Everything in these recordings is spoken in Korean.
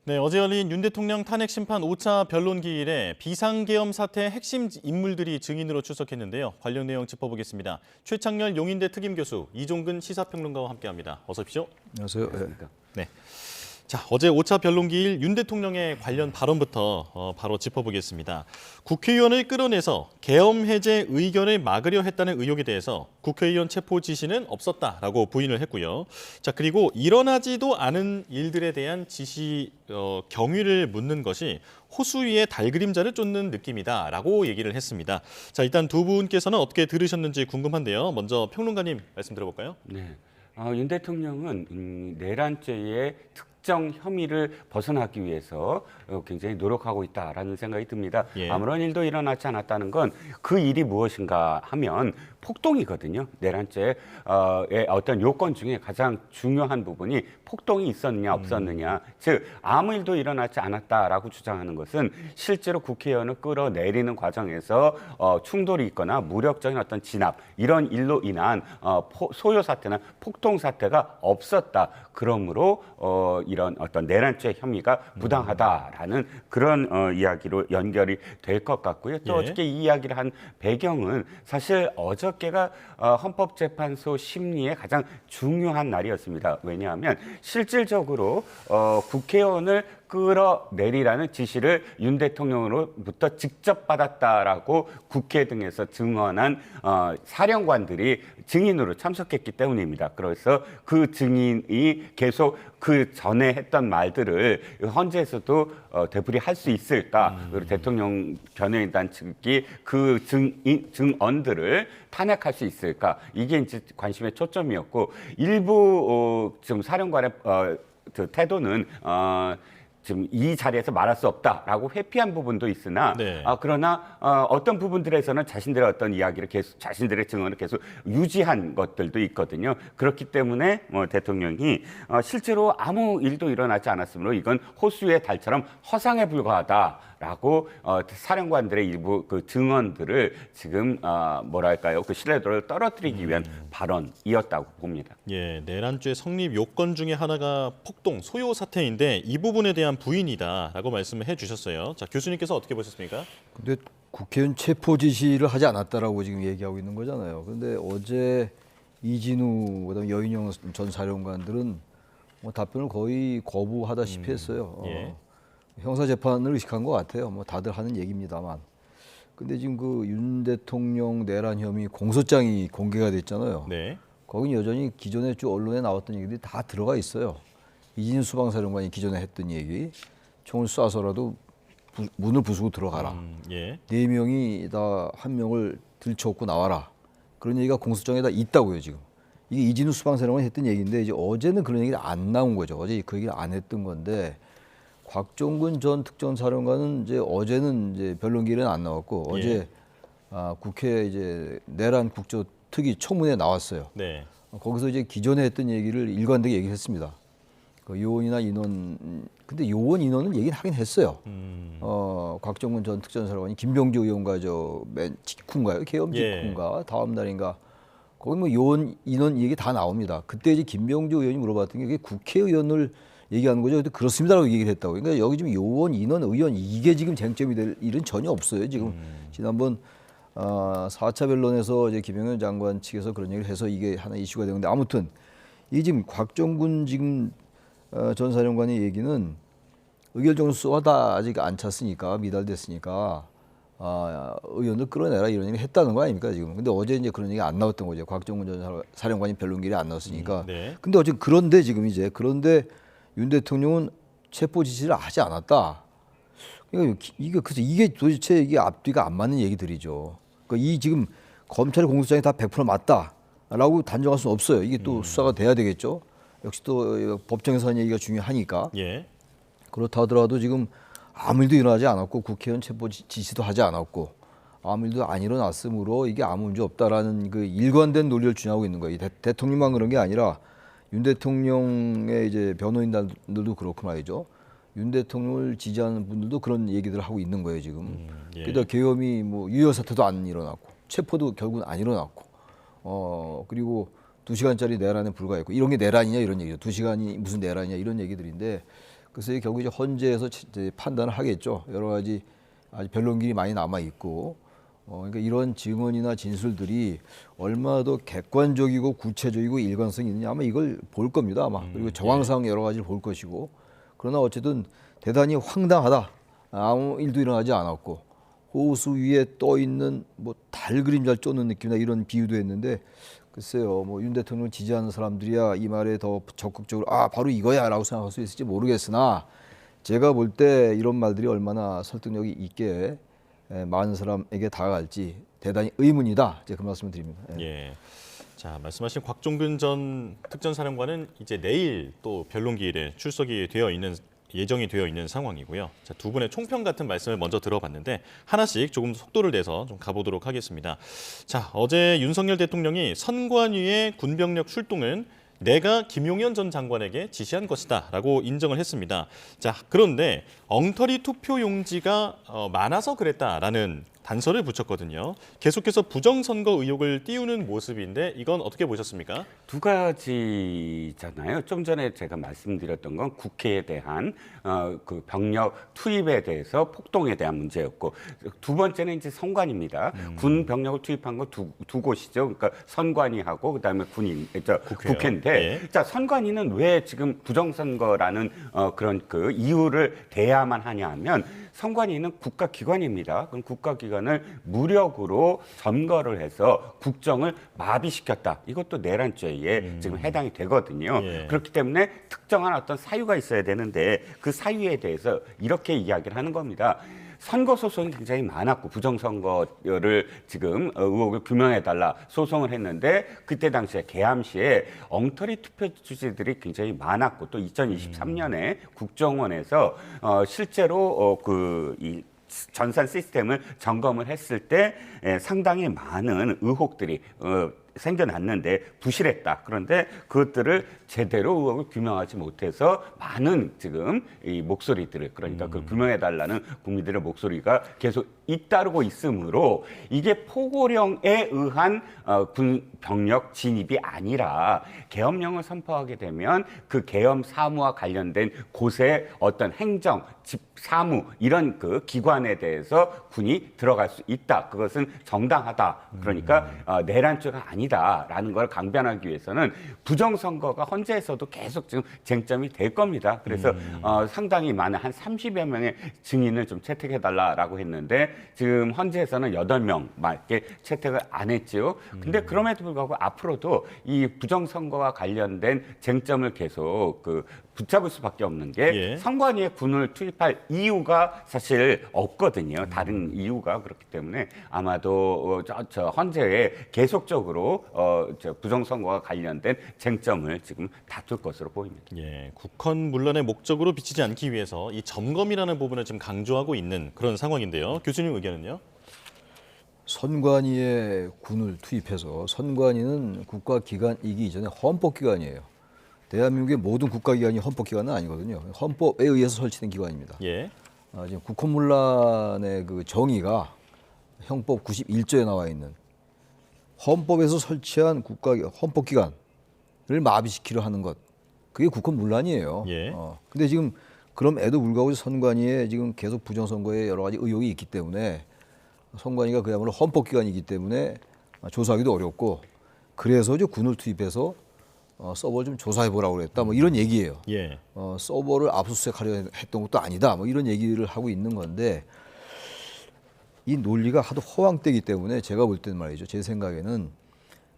네, 어제 열린 윤 대통령 탄핵 심판 5차 변론 기일에 비상계엄 사태 핵심 인물들이 증인으로 출석했는데요. 관련 내용 짚어보겠습니다. 최창렬 용인대 특임 교수, 이종근 시사평론가와 함께합니다. 어서 오십시오. 안녕하세요. 네. 자, 어제 5차 변론 기일 윤 대통령의 관련 발언부터 바로 짚어보겠습니다. 국회의원을 끌어내서 계엄 해제 의견을 막으려 했다는 의혹에 대해서 국회의원 체포 지시는 없었다라고 부인을 했고요. 자, 그리고 일어나지도 않은 일들에 대한 지시 경위를 묻는 것이 호수 위에 달그림자를 쫓는 느낌이다라고 얘기를 했습니다. 자, 일단 두 분께서는 어떻게 들으셨는지 궁금한데요. 먼저 평론가님 말씀 들어볼까요? 네. 윤 대통령은 내란죄의 특정 혐의를 벗어나기 위해서 굉장히 노력하고 있다라는 생각이 듭니다. 예. 아무런 일도 일어나지 않았다는 건 그 일이 무엇인가 하면 폭동이거든요. 내란죄의 어떤 요건 중에 가장 중요한 부분이 폭동이 있었느냐 없었느냐. 즉 아무 일도 일어나지 않았다라고 주장하는 것은 실제로 국회의원을 끌어내리는 과정에서 충돌이 있거나 무력적인 어떤 진압 이런 일로 인한 소요 사태나 폭동 사태가 없었다. 그러므로 이런 어떤 내란죄 혐의가 부당하다라는 그런 이야기로 연결이 될 것 같고요. 또 예. 어저께 이 이야기를 한 배경은 사실 어저께가 헌법재판소 심리의 가장 중요한 날이었습니다. 왜냐하면 실질적으로 국회의원을 끌어내리라는 지시를 윤 대통령으로부터 직접 받았다라고 국회 등에서 증언한 사령관들이 증인으로 참석했기 때문입니다. 그래서 그 증인이 계속 그 전에 했던 말들을 헌재에서도 되풀이할 수 있을까? 그리고 대통령 변호인단 측이 그 증언들을 탄핵할 수 있을까? 이게 이제 관심의 초점이었고 일부 지금 사령관의 그 태도는 지금 이 자리에서 말할 수 없다라고 회피한 부분도 있으나 네. 그러나 어떤 부분들에서는 자신들의 어떤 이야기를 계속 자신들의 증언을 계속 유지한 것들도 있거든요. 그렇기 때문에 대통령이 실제로 아무 일도 일어나지 않았으므로 이건 호수의 달처럼 허상에 불과하다라고 사령관들의 일부 그 증언들을 지금 뭐랄까요 그 신뢰도를 떨어뜨리기 위한 발언이었다고 봅니다. 예, 내란죄 성립 요건 중에 하나가 폭동, 소요 사태인데 이 부분에 대한 부인이다라고 말씀을 해주셨어요. 자, 교수님께서 어떻게 보셨습니까? 근데 국회의원 체포 지시를 하지 않았다라고 지금 얘기하고 있는 거잖아요. 그런데 어제 이진우 그다음에 여인영 전 사령관들은 뭐 답변을 거의 거부하다시피 했어요. 예. 형사 재판을 의식한 것 같아요. 뭐 다들 하는 얘기입니다만. 근데 지금 그 윤 대통령 내란 혐의 공소장이 공개가 됐잖아요. 네. 거긴 여전히 기존에 쭉 언론에 나왔던 얘기들이 다 들어가 있어요. 이진우 수방사령관이 기존에 했던 얘기, 총을 쏴서라도 문을 부수고 들어가라. 예. 4명이 다 1명을 들쳐업고 나와라. 그런 얘기가 공소장에 다 있다고요, 지금. 이게 이진우 수방사령관이 했던 얘기인데 이제 어제는 그런 얘기가 안 나온 거죠. 어제 그 얘기를 안 했던 건데 곽종근 전 특전사령관은 이제 어제는 이제 변론기일은 안 나왔고 예. 어제 국회 이제 내란 국조특위 청문회에 나왔어요. 네. 거기서 이제 기존에 했던 얘기를 일관되게 얘기했습니다. 그 요원이나 인원, 근데 요원 인원은 얘기는 하긴 했어요. 곽정근 전 특전사령관이 김병주 의원과 맨 직후인가요? 계엄 직후인가? 다음 날인가? 거기 뭐 요원 인원 얘기 다 나옵니다. 그때 이제 김병주 의원이 물어봤던 게 그게 국회의원을 얘기하는 거죠. 근데 그렇습니다라고 얘기를 했다고. 그러니까 여기 지금 요원, 인원, 의원 이게 지금 쟁점이 될 일은 전혀 없어요. 지금 지난번 4차 변론에서 이제 김영현 장관 측에서 그런 얘기를 해서 이게 하나 이슈가 되는데 아무튼 이 지금 곽종근 지금 전 사령관의 얘기는 의결정을 쏘아다 아직 안 찼으니까 미달됐으니까 의원들 끌어내라 이런 얘기를 했다는 거 아닙니까 지금. 근데 어제 이제 그런 얘기 안 나왔던 거죠. 곽종근 전 사령관이 변론기일에 안 나왔으니까. 네. 근데 어제 그런데 지금 이제 그런데 윤 대통령은 체포 지시를 하지 않았다. 그러니까 이게 도대체 이게 앞뒤가 안 맞는 얘기들이죠. 그러니까 이 지금 검찰의 공소장이 다 100% 맞다라고 단정할 수는 없어요. 이게 또 수사가 돼야 되겠죠. 역시 또 법정에서 하는 얘기가 중요하니까. 예. 그렇다 하더라도 지금 아무 일도 일어나지 않았고 국회의원 체포 지시도 하지 않았고 아무 일도 안 일어났으므로 이게 아무 문제 없다라는 그 일관된 논리를 주장하고 있는 거예요. 대통령만 그런 게 아니라 윤 대통령의 이제 변호인단들도 그렇고 말이죠. 윤 대통령을 지지하는 분들도 그런 얘기들을 하고 있는 거예요 지금. 예. 게다가 계엄이 뭐 유혈 사태도 안 일어났고 체포도 결국은 안 일어났고 그리고 2시간짜리 내란에 불과했고 이런 게 내란이냐 이런 얘기죠. 2시간이 무슨 내란이냐 이런 얘기들인데 그래서 결국 이제 헌재에서 이제 판단을 하겠죠. 여러 가지 아직 변론길이 많이 남아 있고, 그러니까 이런 증언이나 진술들이 얼마나 더 객관적이고 구체적이고 일관성이 있느냐 아마 이걸 볼 겁니다 아마. 그리고 정황상 여러 가지를 볼 것이고. 그러나 어쨌든 대단히 황당하다. 아무 일도 일어나지 않았고 호수 위에 떠 있는 뭐 달 그림자를 쫓는 느낌이나 이런 비유도 했는데 글쎄요, 뭐 윤 대통령을 지지하는 사람들이야 이 말에 더 적극적으로 바로 이거야라고 생각할 수 있을지 모르겠으나 제가 볼 때 이런 말들이 얼마나 설득력이 있게 많은 사람에게 다가갈지 대단히 의문이다. 제가 그 말씀을 드립니다. 예. 자, 말씀하신 곽종근 전 특전사령관은 이제 내일 또 변론기일에 출석이 예정이 되어 있는 상황이고요. 자, 두 분의 총평 같은 말씀을 먼저 들어봤는데 하나씩 조금 속도를 내서 좀 가보도록 하겠습니다. 자, 어제 윤석열 대통령이 선관위의 군병력 출동은 내가 김용현 전 장관에게 지시한 것이다라고 인정을 했습니다. 자, 그런데 엉터리 투표 용지가 많아서 그랬다라는 단서를 붙였거든요. 계속해서 부정선거 의혹을 띄우는 모습인데 이건 어떻게 보셨습니까? 두 가지잖아요. 좀 전에 제가 말씀드렸던 건 국회에 대한 그 병력 투입에 대해서 폭동에 대한 문제였고 두 번째는 이제 선관입니다. 군 병력을 투입한 거 두 곳이죠. 그러니까 선관위하고 그다음에 국회인데 예. 자 선관위는 왜 지금 부정선거라는 그런 그 이유를 대야만 하냐하면 선관위는 국가기관입니다. 그럼 국가기관을 무력으로 점거를 해서 국정을 마비시켰다. 이것도 내란죄에 지금 해당이 되거든요. 예. 그렇기 때문에 특정한 어떤 사유가 있어야 되는데 그 사유에 대해서 이렇게 이야기를 하는 겁니다. 선거 소송이 굉장히 많았고 부정선거를 지금 의혹을 규명해달라 소송을 했는데 그때 당시에 계암시에 엉터리 투표 주지들이 굉장히 많았고 또 2023년에 국정원에서 실제로 이 전산 시스템을 점검을 했을 때 상당히 많은 의혹들이 생겨났는데 부실했다. 그런데 그것들을 제대로 의혹을 규명하지 못해서 많은 지금 이 목소리들을 그러니까 그 규명해달라는 국민들의 목소리가 계속 잇따르고 있으므로 이게 포고령에 의한 군 병력 진입이 아니라 계엄령을 선포하게 되면 그 계엄 사무와 관련된 곳에 어떤 행정, 집, 사무 이런 그 기관에 대해서 군이 들어갈 수 있다. 그것은 정당하다. 그러니까 내란죄가 아니다라는 걸 강변하기 위해서는 부정선거가 헌재에서도 계속 지금 쟁점이 될 겁니다. 그래서 상당히 많은 한 30여 명의 증인을 좀 채택해달라라고 했는데 지금 헌재에서는 8명밖에 채택을 안 했죠. 근데 그럼에도 불구하고 앞으로도 이 부정선거와 관련된 쟁점을 계속 붙잡을 수밖에 없는 게 예. 선관위에 군을 투입할 이유가 사실 없거든요. 다른 이유가 그렇기 때문에 아마도 헌재에 계속적으로 부정선거와 관련된 쟁점을 지금 다툴 것으로 보입니다. 예, 국헌 문란의 목적으로 비치지 않기 위해서 이 점검이라는 부분을 지금 강조하고 있는 그런 상황인데요. 교수님 의견은요? 선관위에 군을 투입해서 선관위는 국가기관이기 이전에 헌법기관이에요. 대한민국의 모든 국가기관이 헌법기관은 아니거든요. 헌법에 의해서 설치된 기관입니다. 예. 지금 국헌문란의 그 정의가 형법 91조에 나와 있는 헌법에서 설치한 헌법기관을 마비시키려 하는 것, 그게 국헌문란이에요. 예. 근데 지금 그럼에도 불구하고 선관위에 지금 계속 부정선거에 여러 가지 의혹이 있기 때문에 선관위가 그야말로 헌법기관이기 때문에 조사하기도 어렵고 그래서 이제 군을 투입해서 서버를 좀 조사해보라고 그랬다. 뭐 이런 얘기예요. 예. 서버를 압수수색하려 했던 것도 아니다. 뭐 이런 얘기를 하고 있는 건데 이 논리가 하도 허황되기 때문에 제가 볼 때는 말이죠. 제 생각에는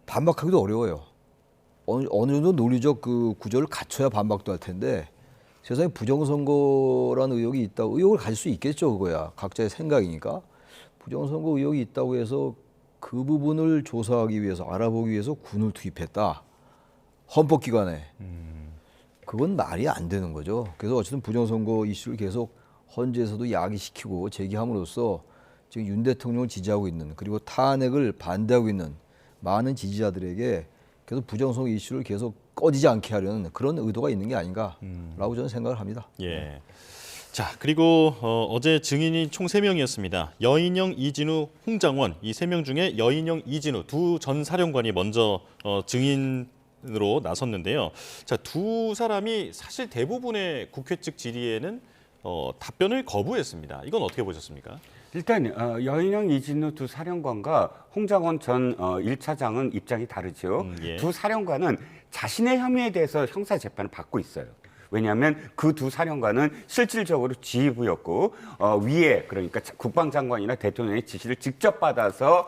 반박하기도 어려워요. 어느 정도 논리적 그 구조를 갖춰야 반박도 할 텐데 세상에 부정선거라는 의혹이 있다고 의혹을 가질 수 있겠죠. 그거야. 각자의 생각이니까. 부정선거 의혹이 있다고 해서 그 부분을 조사하기 위해서 알아보기 위해서 군을 투입했다. 헌법기관에. 그건 말이 안 되는 거죠. 그래서 어쨌든 부정선거 이슈를 계속 헌재에서도 야기시키고 제기함으로써 지금 윤 대통령을 지지하고 있는 그리고 탄핵을 반대하고 있는 많은 지지자들에게 계속 부정선거 이슈를 계속 꺼지지 않게 하려는 그런 의도가 있는 게 아닌가라고 저는 생각을 합니다. 예. 자, 그리고 어제 증인이 총 3명이었습니다. 여인영, 이진우, 홍장원 이 3명 중에 여인영, 이진우 두 전 사령관이 먼저 증인 으로 나섰는데요. 자, 두 사람이 사실 대부분의 국회 측 질의에는 답변을 거부했습니다. 이건 어떻게 보셨습니까? 일단 여인영, 이진우 두 사령관과 홍장원 전 1차장은 입장이 다르죠. 예. 두 사령관은 자신의 혐의에 대해서 형사 재판을 받고 있어요. 왜냐하면 그 두 사령관은 실질적으로 지휘부였고 위에 그러니까 국방장관이나 대통령의 지시를 직접 받아서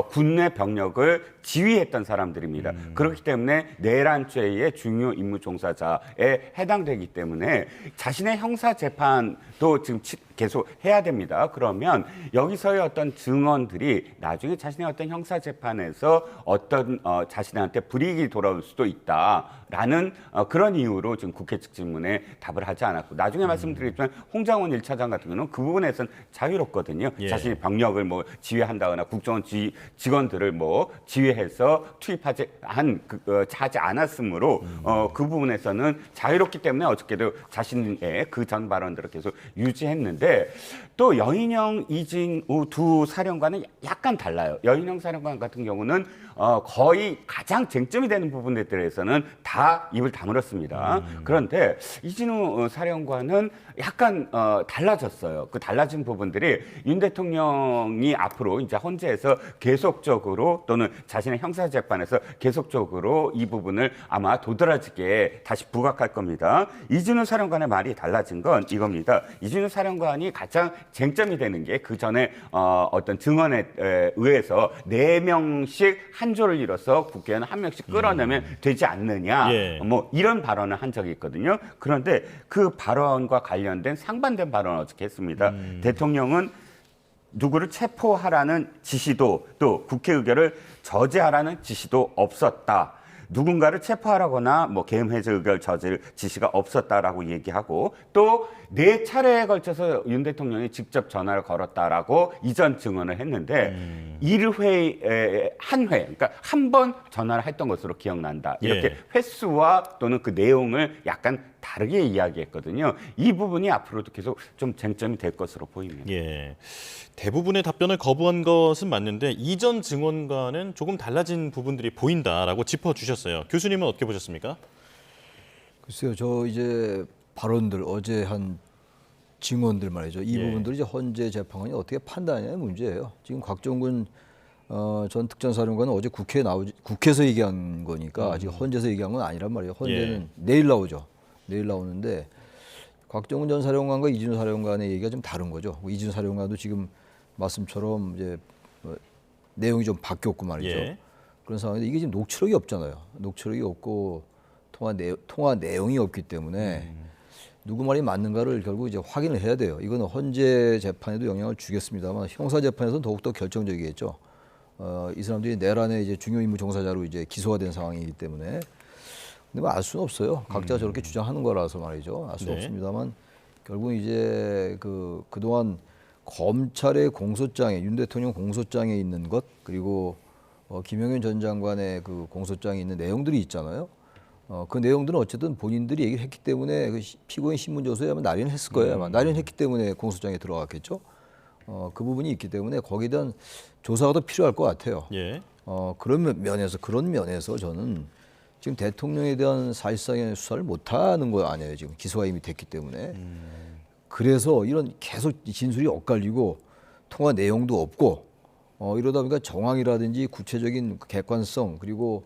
군내 병력을 지휘했던 사람들입니다. 그렇기 때문에 내란죄의 중요 임무 종사자에 해당되기 때문에 자신의 형사 재판도 지금 계속 해야 됩니다. 그러면 여기서의 어떤 증언들이 나중에 자신의 어떤 형사 재판에서 어떤 자신한테 불이익이 돌아올 수도 있다라는 그런 이유로 지금 국회 측 질문에 답을 하지 않았고 나중에 말씀드리겠지만 홍장원 1차장 같은 경우는 그 부분에서는 자유롭거든요. 예. 자신이 병력을 뭐 지휘한다거나 국정원 직원들을 뭐 지휘해서 투입하지 않았으므로 그 부분에서는 자유롭기 때문에 어저께도 자신의 그 전 발언들을 계속 유지했는데 또 여인영, 이진우 두 사령관은 약간 달라요. 여인영 사령관 같은 경우는 거의 가장 쟁점이 되는 부분에 대해서는 다 입을 다물었습니다. 그런데 이진우 사령관은 약간 달라졌어요. 그 달라진 부분들이 윤 대통령이 앞으로 이제 헌재에서 계속적으로 또는 자신의 형사 재판에서 계속적으로 이 부분을 아마 도드라지게 다시 부각할 겁니다. 이진우 사령관의 말이 달라진 건 이겁니다. 이진우 사령관이 가장 쟁점이 되는 게 그 전에 어떤 증언에 의해서 4명씩 한 조를 이뤄서 국회의원 1명씩 끌어내면 되지 않느냐. 예. 뭐 이런 발언을 한 적이 있거든요. 그런데 그 발언과 관련된 상반된 발언을 어떻게 했습니다. 대통령은 누구를 체포하라는 지시도 또 국회 의결을 저지하라는 지시도 없었다. 누군가를 체포하라거나 뭐 계엄 해제 의결 저질 지시가 없었다라고 얘기하고 또 4차례에 걸쳐서 윤 대통령이 직접 전화를 걸었다라고 이전 증언을 했는데 1회 한 회, 그러니까 한 번 전화를 했던 것으로 기억난다. 이렇게 예. 횟수와 또는 그 내용을 약간 다르게 이야기했거든요. 이 부분이 앞으로도 계속 좀 쟁점이 될 것으로 보입니다. 예. 대부분의 답변을 거부한 것은 맞는데 이전 증언과는 조금 달라진 부분들이 보인다라고 짚어주셨어요. 교수님은 어떻게 보셨습니까? 글쎄요, 저 이제 발언들 어제 한 증언들 말이죠. 이 예. 부분들이 이제 헌재 재판관이 어떻게 판단하냐의 문제예요. 지금 곽종근 전 특전사령관은 어제 국회에서 얘기한 거니까 아직 헌재에서 얘기한 건 아니란 말이에요. 헌재는 내일 나오죠. 내일 나오는데 곽종근 전 사령관과 이진우 사령관의 얘기가 좀 다른 거죠. 이진우 사령관도 지금 말씀처럼 이제 내용이 좀 바뀌었고 말이죠. 예. 그런 상황인데 이게 지금 녹취록이 없잖아요. 녹취록이 없고 통화 내용이 없기 때문에 누구 말이 맞는가를 결국 이제 확인을 해야 돼요. 이거는 헌재 재판에도 영향을 주겠습니다만 형사 재판에서는 더욱더 결정적이겠죠. 이 사람들이 내란의 이제 중요 임무 종사자로 이제 기소가 된 상황이기 때문에 근데 뭐 알 수는 없어요. 각자 저렇게 주장하는 거라서 말이죠. 알 수는 네. 없습니다만 결국 이제 그동안 검찰의 공소장에 윤 대통령 공소장에 있는 것 그리고 김영현 전 장관의 그 공소장에 있는 내용들이 있잖아요. 그 내용들은 어쨌든 본인들이 얘기를 했기 때문에 그 피고인 신문조서에 아마 날인을 했을 거예요. 아마 날인했기 때문에 공소장에 들어갔겠죠. 그 부분이 있기 때문에 거기에 대한 조사가 더 필요할 것 같아요. 예. 그런 면에서 저는 지금 대통령에 대한 사실상의 수사를 못하는 거 아니에요. 지금 기소가 이미 됐기 때문에. 그래서 이런 계속 진술이 엇갈리고 통화 내용도 없고 이러다 보니까 정황이라든지 구체적인 객관성 그리고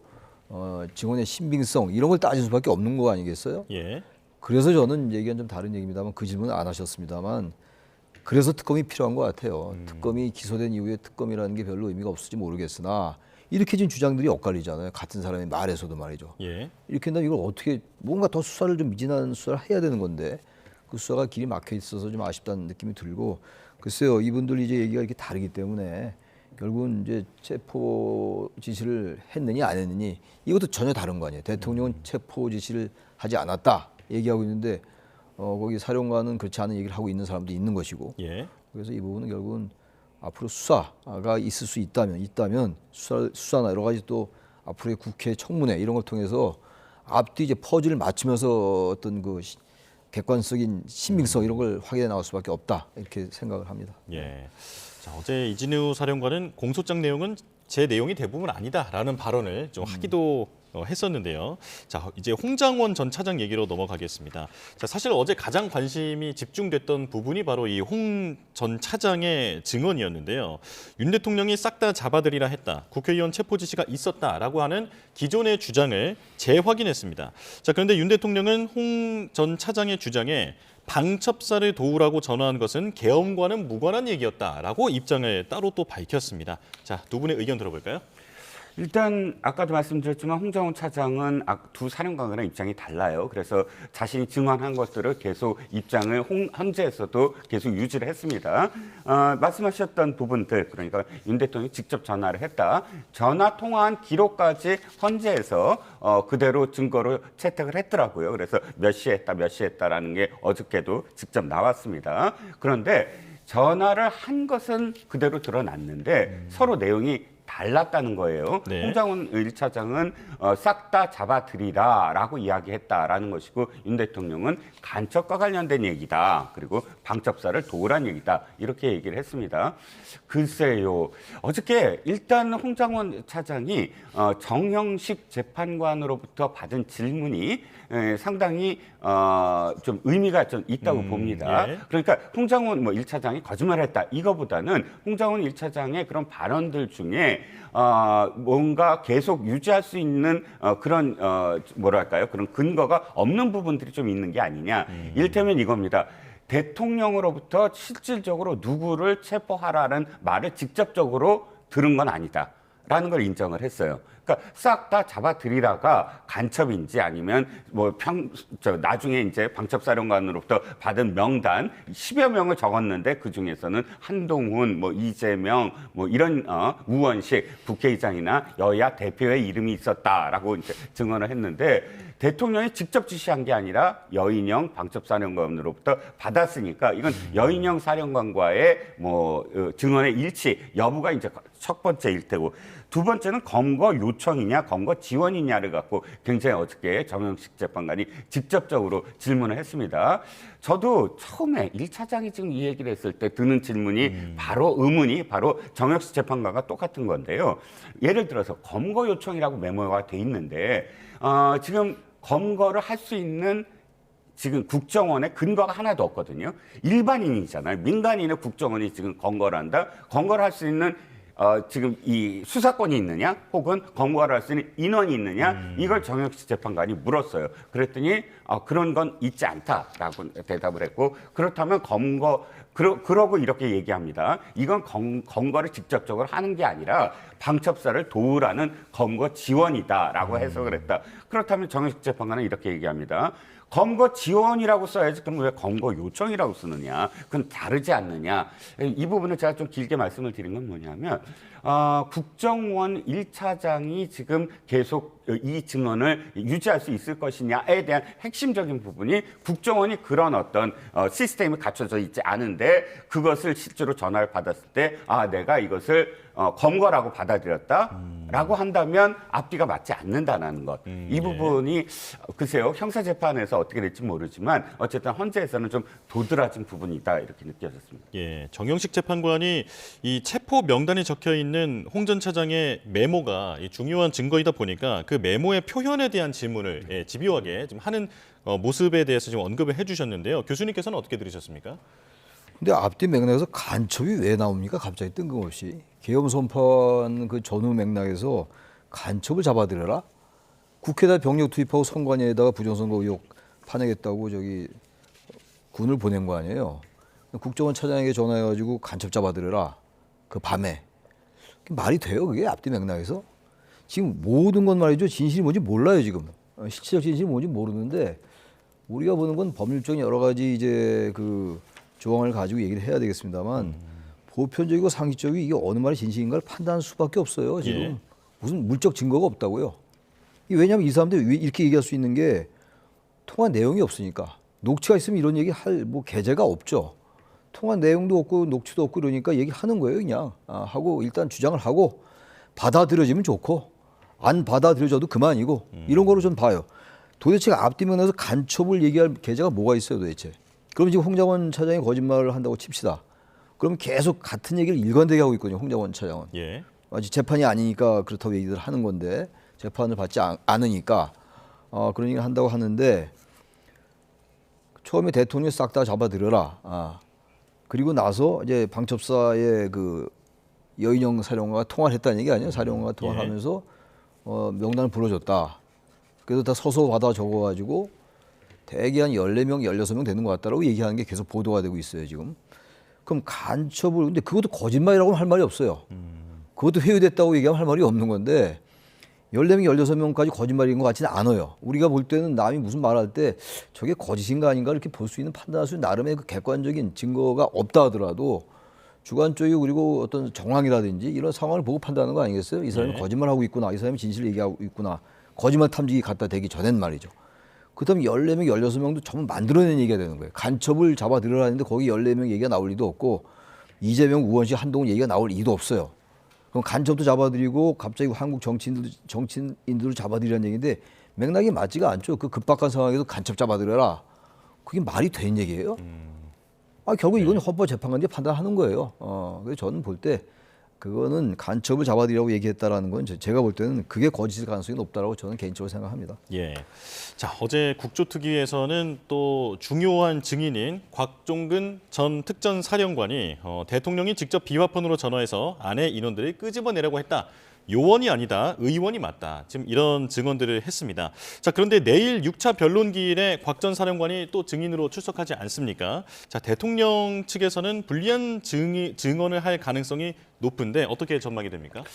증언의 신빙성 이런 걸 따질 수밖에 없는 거 아니겠어요? 예. 그래서 저는 얘기는 좀 다른 얘기입니다만 그 질문은 안 하셨습니다만 그래서 특검이 필요한 것 같아요. 특검이 기소된 이후에 특검이라는 게 별로 의미가 없을지 모르겠으나 이렇게 지금 주장들이 엇갈리잖아요. 같은 사람의 말에서도 말이죠. 예. 이렇게 한다면 이걸 어떻게 뭔가 더 수사를 좀 미진한 수사를 해야 되는 건데 그 수사가 길이 막혀 있어서 좀 아쉽다는 느낌이 들고 글쎄요. 이분들 이제 얘기가 이렇게 다르기 때문에 결국은 이제 체포 지시를 했느니 안 했느니 이것도 전혀 다른 거 아니에요. 대통령은 체포 지시를 하지 않았다 얘기하고 있는데 거기 사령관은 그렇지 않은 얘기를 하고 있는 사람도 있는 것이고 예. 그래서 이 부분은 결국은 앞으로 수사가 있을 수 있다면 수사나 여러 가지 또 앞으로의 국회 청문회 이런 걸 통해서 앞뒤 이제 퍼즐을 맞추면서 어떤 그 객관적인 신빙성 이런 걸 확인해 나올 수밖에 없다 이렇게 생각을 합니다. 예. 자, 어제 이진우 사령관은 공소장 내용은 제 내용이 대부분 아니다라는 발언을 좀 하기도 했었는데요. 자, 이제 홍장원 전 차장 얘기로 넘어가겠습니다. 자, 사실 어제 가장 관심이 집중됐던 부분이 바로 이 홍 전 차장의 증언이었는데요. 윤 대통령이 싹 다 잡아들이라 했다. 국회의원 체포 지시가 있었다라고 하는 기존의 주장을 재확인했습니다. 자, 그런데 윤 대통령은 홍 전 차장의 주장에 방첩사를 도우라고 전화한 것은 계엄과는 무관한 얘기였다라고 입장을 따로 또 밝혔습니다. 자, 두 분의 의견 들어볼까요? 일단 아까도 말씀드렸지만 홍장원 차장은 두 사령관과는 입장이 달라요. 그래서 자신이 증언한 것들을 계속 입장을 헌재에서도 계속 유지를 했습니다. 말씀하셨던 부분들, 그러니까 윤 대통령이 직접 전화를 했다. 전화 통화한 기록까지 헌재에서 그대로 증거로 채택을 했더라고요. 그래서 몇 시에 했다, 몇 시에 했다라는 게 어저께도 직접 나왔습니다. 그런데 전화를 한 것은 그대로 드러났는데 서로 내용이 달랐다는 거예요. 네. 홍장원 1차장은 싹 다 잡아들이라라고 이야기했다라는 것이고 윤 대통령은 간첩과 관련된 얘기다. 그리고 방첩사를 도우란 얘기다. 이렇게 얘기를 했습니다. 글쎄요. 어저께 일단 홍장원 차장이 정형식 재판관으로부터 받은 질문이 상당히 좀 의미가 좀 있다고 봅니다. 예. 그러니까 홍장원 1차장이 거짓말했다. 이거보다는 홍장원 1차장의 그런 발언들 중에 뭔가 계속 유지할 수 있는 그런 뭐랄까요? 그런 근거가 없는 부분들이 좀 있는 게 아니냐. 이를테면 이겁니다. 대통령으로부터 실질적으로 누구를 체포하라는 말을 직접적으로 들은 건 아니다라는 걸 인정을 했어요. 그러니까 싹 다 잡아들이라가 간첩인지 아니면 나중에 이제 방첩사령관으로부터 받은 명단 10여 명을 적었는데 그 중에서는 한동훈, 이재명, 이런 우원식 국회의장이나 여야 대표의 이름이 있었다라고 이제 증언을 했는데 대통령이 직접 지시한 게 아니라 여인영 방첩사령관으로부터 받았으니까 이건 여인영 사령관과의 증언의 일치 여부가 이제 첫 번째일 테고 두 번째는 검거 요청이냐 검거 지원이냐를 갖고 굉장히 어저께 정영식 재판관이 직접적으로 질문을 했습니다. 저도 처음에 1차장이 지금 이 얘기를 했을 때 드는 질문이 의문이 바로 정영식 재판관과 똑같은 건데요. 예를 들어서 검거 요청이라고 메모가 돼 있는데 지금 검거를 할 수 있는 지금 국정원에 근거가 하나도 없거든요. 일반인이잖아요. 민간인의 국정원이 지금 검거를 한다. 검거를 할 수 있는 지금 이 수사권이 있느냐 혹은 검거를 할 수 있는 인원이 있느냐 이걸 정영식 재판관이 물었어요. 그랬더니 그런 건 있지 않다라고 대답을 했고 그렇다면 그러고 이렇게 얘기합니다. 이건 검거를 직접적으로 하는 게 아니라 방첩사를 도우라는 검거 지원이다라고 해석을 했다. 그렇다면 정영식 재판관은 이렇게 얘기합니다. 검거 지원이라고 써야지 그럼 왜 검거 요청이라고 쓰느냐. 그건 다르지 않느냐. 이 부분을 제가 좀 길게 말씀을 드린 건 뭐냐면 국정원 1차장이 지금 계속 이 증언을 유지할 수 있을 것이냐에 대한 핵심적인 부분이 국정원이 그런 어떤 시스템이 갖춰져 있지 않은데 그것을 실제로 전화를 받았을 때 내가 이것을 검거라고 받아들였다라고 한다면 앞뒤가 맞지 않는다는 것. 이 부분이 글쎄요 형사재판에서 어떻게 될지 모르지만 어쨌든 헌재에서는 좀 도드라진 부분이 있다 이렇게 느껴졌습니다. 예, 정영식 재판관이 이 체포 명단에 적혀 있는 홍 전 차장의 메모가 중요한 증거이다 보니까 그 메모의 표현에 대한 질문을 집요하게 좀 하는 모습에 대해서 좀 언급을 해주셨는데요. 교수님께서는 어떻게 들으셨습니까? 근데 앞뒤 맥락에서 간첩이 왜 나옵니까? 갑자기 뜬금없이 계엄 선포한 그 전후 맥락에서 간첩을 잡아들여라? 국회에다 병력 투입하고 선관위에다가 부정선거 의혹 파내겠다고 군을 보낸 거 아니에요? 국정원 차장에게 전화해가지고 간첩 잡아들여라. 그 밤에. 말이 돼요? 그게 앞뒤 맥락에서? 지금 모든 건 말이죠. 진실이 뭔지 몰라요, 지금. 실체적 진실이 뭔지 모르는데 우리가 보는 건 법률적인 여러 가지 그 조항을 가지고 얘기를 해야 되겠습니다만 보편적이고 상식적이고 이게 어느 말이 진실인가를 판단할 수밖에 없어요. 지금 예. 무슨 물적 증거가 없다고요. 왜냐하면 이 사람들이 이렇게 얘기할 수 있는 게 통화 내용이 없으니까. 녹취가 있으면 이런 얘기 할 계제가 없죠. 통화 내용도 없고 녹취도 없고 이러니까 얘기하는 거예요. 그냥 하고 일단 주장을 하고 받아들여지면 좋고 안 받아들여져도 그만이고 이런 거로 좀 봐요. 도대체 앞뒤면에서 간첩을 얘기할 계제가 뭐가 있어요 도대체. 그럼 지금 홍장원 차장이 거짓말을 한다고 칩시다. 그럼 계속 같은 얘기를 일관되게 하고 있거든요. 홍장원 차장은. 예. 아직 재판이 아니니까 그렇다고 얘기를 하는 건데 재판을 받지 않으니까 그런 얘기를 한다고 하는데 처음에 대통령 싹 다 잡아들여라. 그리고 나서 이제 방첩사의 그 여인영 사령관과 통화를 했다는 얘기 아니에요? 사령관과 통화를 예. 하면서 명단을 불러줬다. 그래서 다 서서 받아 적어가지고 대개 한 14명, 16명 되는 것 같다라고 얘기하는 게 계속 보도가 되고 있어요, 지금. 그럼 간첩을, 근데 그것도 거짓말이라고는 할 말이 없어요. 그것도 회유됐다고 얘기하면 할 말이 없는 건데 14명, 16명까지 거짓말인 것 같지는 않아요. 우리가 볼 때는 남이 무슨 말할 때 저게 거짓인가 아닌가 이렇게 볼 수 있는 판단할 수 있는 나름의 그 객관적인 증거가 없다 하더라도 주관적이고 그리고 어떤 정황이라든지 이런 상황을 보고 판단하는 거 아니겠어요? 이 사람이 네. 거짓말하고 있구나. 이 사람이 진실을 얘기하고 있구나. 거짓말 탐지기 갖다 대기 전엔 말이죠. 그다음에 14명, 16명도 전부 만들어낸 얘기가 되는 거예요. 간첩을 잡아들여라 했는데 거기 14명 얘기가 나올 리도 없고 이재명, 우원식, 한동훈 얘기가 나올 리도 없어요. 그럼 간첩도 잡아들이고 갑자기 한국 정치인들을 잡아들이라는 얘기인데 맥락이 맞지가 않죠. 그 급박한 상황에서 간첩 잡아들여라. 그게 말이 되는 얘기예요? 결국 이건 헌법재판관이 판단하는 거예요. 그래서 저는 볼 때 그거는 간첩을 잡아들이라고 얘기했다라는 건 제가 볼 때는 그게 거짓일 가능성이 높다라고 저는 개인적으로 생각합니다. 예. 자, 어제 국조특위에서는 또 중요한 증인인 곽종근 전 특전사령관이 대통령이 직접 비화폰으로 전화해서 아내 인원들을 끄집어내라고 했다. 요원이 아니다. 의원이 맞다. 지금 이런 증언들을 했습니다. 자, 그런데 내일 6차 변론기일에 곽 전 사령관이 또 증인으로 출석하지 않습니까? 자, 대통령 측에서는 불리한 증언을 할 가능성이 높은데 어떻게 전망이 됩니까?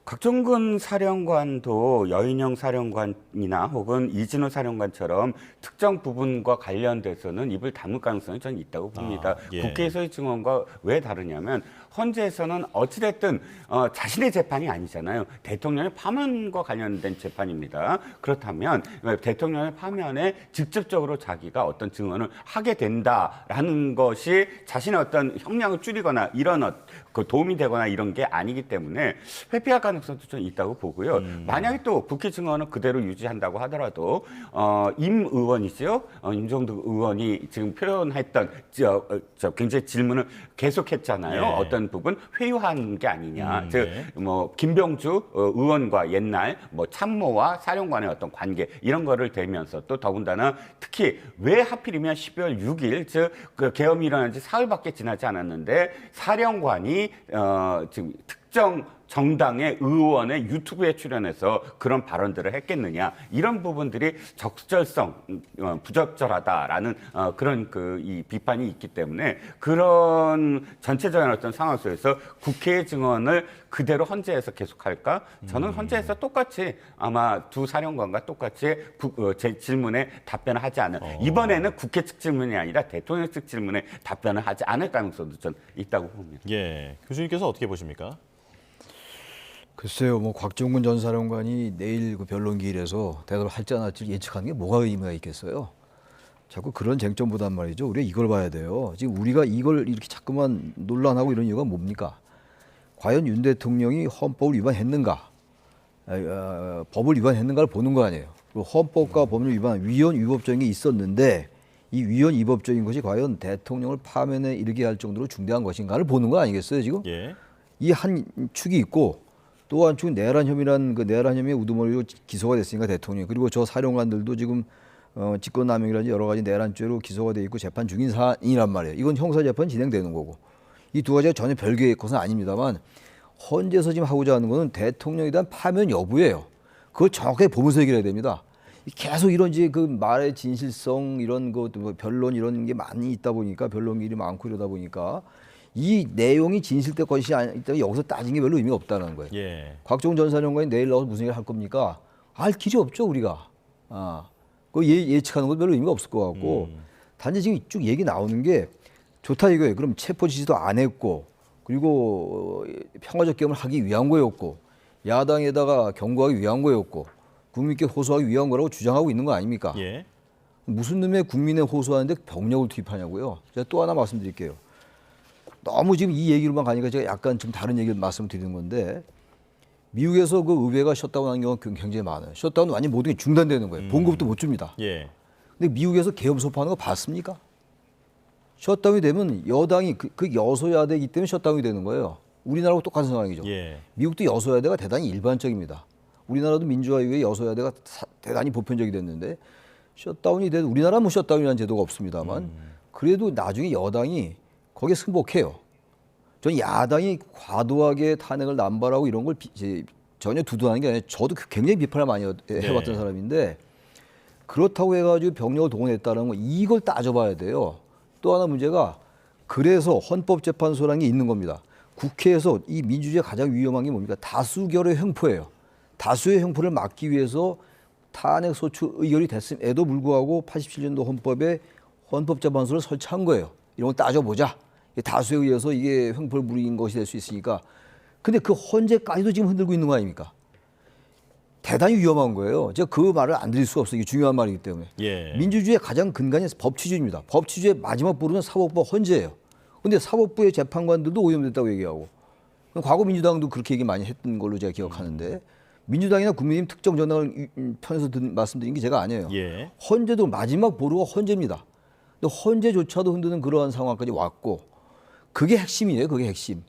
곽종근 사령관도 여인영 사령관이나 혹은 이진우 사령관처럼 특정 부분과 관련돼서는 입을 다물 가능성이 저는 있다고 봅니다. 예. 국회에서의 증언과 왜 다르냐면 헌재에서는 어찌됐든 자신의 재판이 아니잖아요. 대통령의 파면과 관련된 재판입니다. 그렇다면 대통령의 파면에 직접적으로 자기가 어떤 증언을 하게 된다라는 것이 자신의 어떤 형량을 줄이거나 이런 그 도움이 되거나 이런 게 아니기 때문에 회피할 가능성도 좀 있다고 보고요. 만약에 또 국회 증언을 그대로 유지한다고 하더라도 임 의원이죠. 임종득 의원이 지금 표현했던 굉장히 질문을 계속했잖아요. 예. 어떤 부분 회유한 게 아니냐. 즉 네. 뭐 김병주 의원과 옛날 뭐 참모와 사령관의 어떤 관계 이런 거를 대면서 또 더군다나 특히 왜 하필이면 12월 6일 즉 그 계엄이 일어난 지 사흘밖에 지나지 않았는데 사령관이 지금 특정 정당의 의원의 유튜브에 출연해서 그런 발언들을 했겠느냐 이런 부분들이 적절성 부적절하다라는 그런 이 비판이 있기 때문에 그런 전체적인 어떤 상황 속에서 국회의 증언을 그대로 헌재에서 계속할까? 저는 헌재에서 똑같이 아마 두 사령관과 똑같이 제 질문에 답변을 하지 않을 이번에는 국회 측 질문이 아니라 대통령 측 질문에 답변을 하지 않을 가능성도 전 있다고 봅니다. 예. 교수님께서 어떻게 보십니까? 글쎄요, 뭐 곽종근 전 사령관이 내일 그 변론기일에서 대답을 할지 안 할지 예측하는 게 뭐가 의미가 있겠어요? 자꾸 그런 쟁점보단 말이죠. 우리가 이걸 봐야 돼요. 지금 우리가 이걸 이렇게 자꾸만 논란하고 이런 이유가 뭡니까? 과연 윤 대통령이 헌법을 위반했는가? 법을 위반했는가를 보는 거 아니에요. 그 헌법과 법률 위반, 위헌 위법적인 게 있었는데 이 위헌 위법적인 것이 과연 대통령을 파면에 이르게 할 정도로 중대한 것인가를 보는 거 아니겠어요, 지금? 예. 이 한 축이 있고 또 한 축은 내란 혐의란 그 내란 혐의의 우두머리로 기소가 됐으니까 대통령 그리고 저 사령관들도 지금 직권남용이라든지 여러 가지 내란죄로 기소가 돼 있고 재판 중인 사안이란 말이에요. 이건 형사 재판 진행되는 거고 이 두 가지가 전혀 별개의 것은 아닙니다만 헌재에서 지금 하고자 하는 것은 대통령에 대한 파면 여부예요. 그걸 정확하게 보면서 얘기를 해야 됩니다. 계속 이런 이제 그 말의 진실성 이런 거 변론 이런 게 많이 있다 보니까 변론길이 많고 이러다 보니까 이 내용이 진실될 것이 아니라 여기서 따진 게 별로 의미가 없다는 거예요. 예. 곽종근 전 사령관이 내일 나와서 무슨 얘기를 할 겁니까? 알 길이 없죠 우리가. 그 예측하는 건 별로 의미가 없을 것 같고 단지 지금 쭉 얘기 나오는 게 좋다 이거예요. 그럼 체포 지시도 안 했고 그리고 평화적 계엄을 하기 위한 거였고 야당에다가 경고하기 위한 거였고 국민께 호소하기 위한 거라고 주장하고 있는 거 아닙니까? 예. 무슨 놈의 국민에 호소하는데 병력을 투입하냐고요. 제가 또 하나 말씀드릴게요. 너무 지금 이 얘기로만 가니까 제가 약간 좀 다른 얘기를 말씀드리는 건데 미국에서 그 의회가 셧다운하는 경우가 굉장히 많아요. 셧다운 완전 모든 게 중단되는 거예요. 봉급도 못 줍니다. 예. 근데 미국에서 계엄 선포하는 거 봤습니까? 셧다운이 되면 여당이 그 여소야대이기 때문에 셧다운이 되는 거예요. 우리나라하고 똑같은 상황이죠. 예. 미국도 여소야대가 대단히 일반적입니다. 우리나라도 민주화 이후에 여소야대가 대단히 보편적이 됐는데 셧다운이 돼도 우리나라는 뭐 셧다운이라는 제도가 없습니다만 그래도 나중에 여당이 거기에 승복해요. 저는 야당이 과도하게 탄핵을 남발하고 이런 걸 전혀 두둔하는 게 아니라 저도 굉장히 비판을 많이 해봤던 사람인데 그렇다고 해가지고 병력을 동원했다는 거 이걸 따져봐야 돼요. 또 하나 문제가 그래서 헌법재판소라는 게 있는 겁니다. 국회에서 이 민주주의의 가장 위험한 게 뭡니까? 다수결의 횡포예요. 다수의 횡포를 막기 위해서 탄핵 소추 의결이 됐음에도 불구하고 87년도 헌법에 헌법재판소를 설치한 거예요. 이런 걸 따져보자. 다수에 의해서 이게 횡포를 부린 것이 될 수 있으니까. 근데 그 헌재까지도 지금 흔들고 있는 거 아닙니까? 대단히 위험한 거예요. 제가 그 말을 안 드릴 수가 없어요. 이게 중요한 말이기 때문에. 예. 민주주의의 가장 근간이 법치주의입니다. 법치주의의 마지막 보루는 사법부와 헌재예요. 근데 사법부의 재판관들도 오염됐다고 얘기하고 과거 민주당도 그렇게 얘기 많이 했던 걸로 제가 기억하는데 민주당이나 국민의힘 특정 정당을 편에서 말씀드린 게 제가 아니에요. 예. 헌재도 마지막 보루가 헌재입니다. 근데 헌재조차도 흔드는 그러한 상황까지 왔고 그게 핵심이에요. 그게 핵심.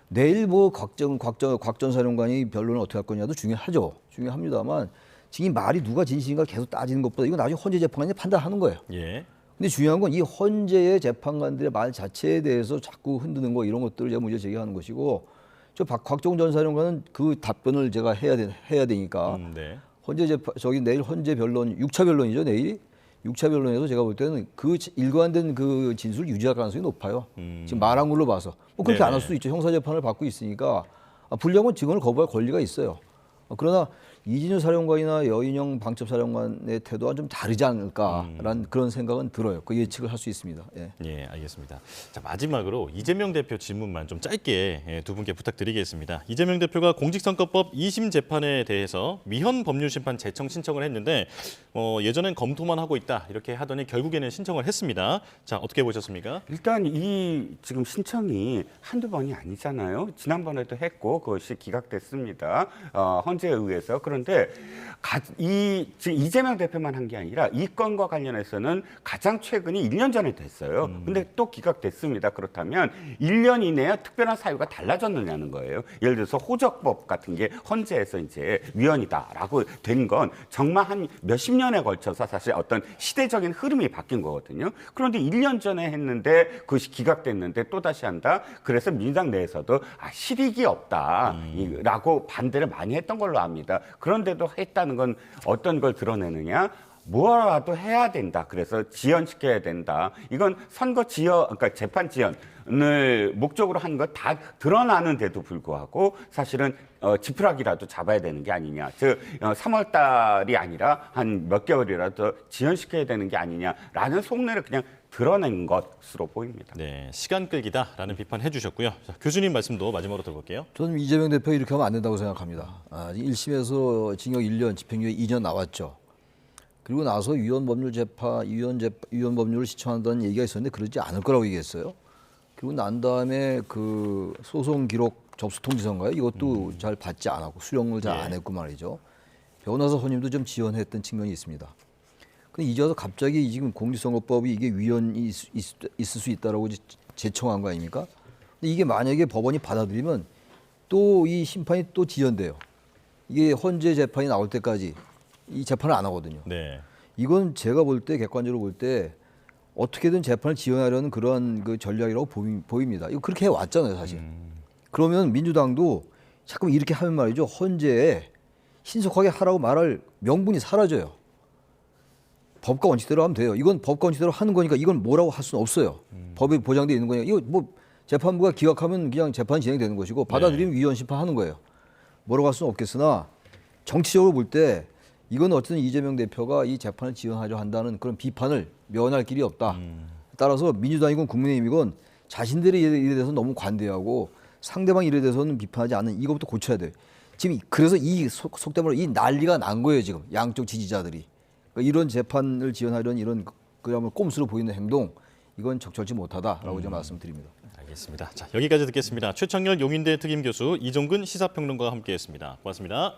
내일 뭐 곽전 사령관이 변론을 어떻게 할 거냐도 중요하죠. 중요합니다만 지금 이 말이 누가 진실인가 계속 따지는 것보다 이거 나중에 헌재 재판관이 판단하는 거예요. 예. 근데 중요한 건 이 헌재의 재판관들의 말 자체에 대해서 자꾸 흔드는 거 이런 것들을 제가 문제 제기하는 것이고 저 곽종 전 사령관은 그 답변을 제가 해야 되니까 네. 헌재 재판 내일 헌재 변론 6차 변론이죠 내일이 6차 변론에서 제가 볼 때는 그 일관된 그 진술을 유지할 가능성이 높아요. 지금 말한 걸로 봐서 뭐 그렇게 안 할 수도 있죠. 형사 재판을 받고 있으니까 불리하면 증언을 거부할 권리가 있어요. 그러나 이진우 사령관이나 여인영 방첩사령관의 태도와 좀 다르지 않을까라는 그런 생각은 들어요. 그 예측을 할 수 있습니다. 예. 예, 알겠습니다. 자, 마지막으로 이재명 대표 질문만 좀 짧게 두 분께 부탁드리겠습니다. 이재명 대표가 공직선거법 2심 재판에 대해서 미현 법률심판 제청 신청을 했는데 예전엔 검토만 하고 있다 이렇게 하더니 결국에는 신청을 했습니다. 자, 어떻게 보셨습니까? 일단 이 지금 신청이 한두 번이 아니잖아요. 지난번에도 했고 그것이 기각됐습니다. 헌재에 의해서. 그런데 지금 이재명 대표만 한 게 아니라 이 건과 관련해서는 가장 최근이 1년 전에 됐어요. 근데 또 기각됐습니다. 그렇다면 1년 이내에 특별한 사유가 달라졌느냐는 거예요. 예를 들어서 호적법 같은 게 헌재에서 이제 위헌이다라고 된 건 정말 한 몇십 년에 걸쳐서 사실 어떤 시대적인 흐름이 바뀐 거거든요. 그런데 1년 전에 했는데 그것이 기각됐는데 또 다시 한다. 그래서 민주당 내에서도 실익이 없다라고 반대를 많이 했던 걸로 압니다. 그런데도 했다는 건 어떤 걸 드러내느냐? 뭐라도 해야 된다. 그래서 지연시켜야 된다. 이건 선거 그러니까 재판 지연을 목적으로 한 거 다 드러나는데도 불구하고 사실은 지푸라기라도 잡아야 되는 게 아니냐. 즉 3월 달이 아니라 한 몇 개월이라도 지연시켜야 되는 게 아니냐라는 속내를 그냥 드러낸 것으로 보입니다. 네, 시간 끌기다라는 비판해 주셨고요. 자, 교수님 말씀도 마지막으로 들어볼게요. 저는 이재명 대표 이렇게 하면 안 된다고 생각합니다. 1심에서 징역 1년, 집행유예 2년 나왔죠. 그리고 나서 위헌 법률을 시청한다는 얘기가 있었는데 그러지 않을 거라고 얘기했어요. 그리고 난 다음에 그 소송 기록 접수 통지서인가요? 이것도 잘 받지 않았고 수령을 잘 안 했고 말이죠. 변호사 손님도 좀 지원했던 측면이 있습니다. 근데 이제 와서 갑자기 지금 공직선거법이 이게 위헌이 있을 수 있다라고 제청한 거 아닙니까? 근데 이게 만약에 법원이 받아들이면 또 이 심판이 또 지연돼요. 이게 헌재 재판이 나올 때까지 이 재판을 안 하거든요. 네. 이건 제가 볼 때 객관적으로 볼 때 어떻게든 재판을 지연하려는 그런 그 전략이라고 보입니다. 이거 그렇게 해왔잖아요, 사실. 그러면 민주당도 자꾸 이렇게 하면 말이죠. 헌재에 신속하게 하라고 말할 명분이 사라져요. 법과 원칙대로 하면 돼요. 이건 법과 원칙대로 하는 거니까 이건 뭐라고 할 수는 없어요. 법에 보장되어 있는 거니까 이거 뭐 재판부가 기각하면 그냥 재판이 진행되는 것이고 받아들이면 위헌 심판하는 거예요. 뭐라고 할 수는 없겠으나 정치적으로 볼 때 이건 어쨌든 이재명 대표가 이 재판을 지연하려 한다는 그런 비판을 면할 길이 없다. 따라서 민주당이건 국민의힘이건 자신들의 일에 대해서 너무 관대하고 상대방 일에 대해서는 비판하지 않는 이것부터 고쳐야 돼요. 지금 그래서 이 속된 말로 이 난리가 난 거예요. 지금 양쪽 지지자들이. 그러니까 이런 재판을 지연하려는 이런 그야말로 꼼수로 보이는 행동 이건 적절치 못하다라고 좀 말씀드립니다. 알겠습니다. 자, 여기까지 듣겠습니다. 최창렬 용인대 특임 교수, 이종근 시사평론가와 함께했습니다. 고맙습니다.